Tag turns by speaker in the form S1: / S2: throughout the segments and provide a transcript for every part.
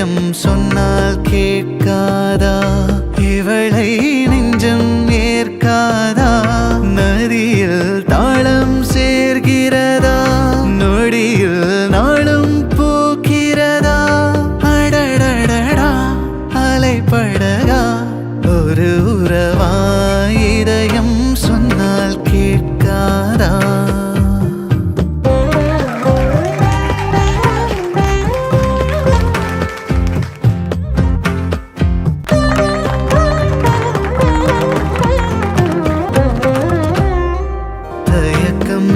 S1: இதயம் சொன்னால் கேட்காதா? இவளை நெஞ்சம் ஏற்காதா? நதியில் தாளம் சேர்கிறதா? நொடியில் நாளும் பூக்கிறதா? அடடடடா அலைப்படகா ஒரு உறவா? இதயம் சொன்னால் கேட்காதா?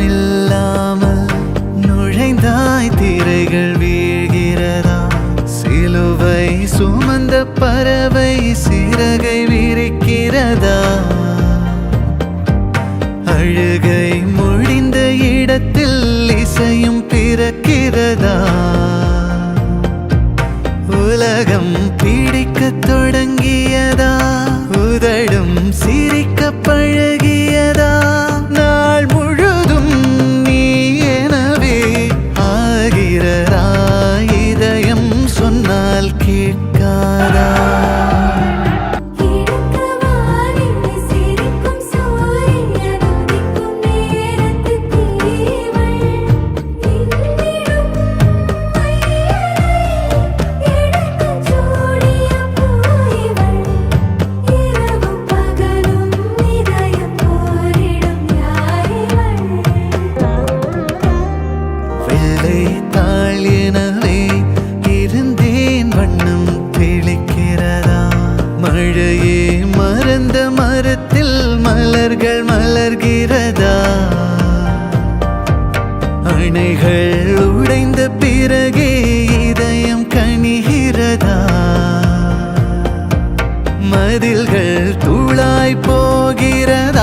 S1: இல்லாமல் நுழைந்தாய் திரைகள் வீழ்கிறதா? சிலுவை சுமந்த பறவை சிறகை விரிக்கிறதா? அழுகை முடிந்த இடத்தில் இசையும் பிறக்கிறதா? உலகம் பிடிக்கத் தொடங்கியதா? உதடும் சிரிக்க பழகியதா? நாள் முழுதும் நீ எனவே ஆகிறதா? இதயம் சொன்னால் கேட்காதா? தாளினவே இருந்தேன் வண்ணம் தெளிக்கிறதா? மழையே மறந்த மரத்தில் மலர்கள் மலர்கிறதா? அணைகள் உடைந்த பிறகே இதயம் கனிகிறதா? மதில்கள் தூளாய் போகிறதா?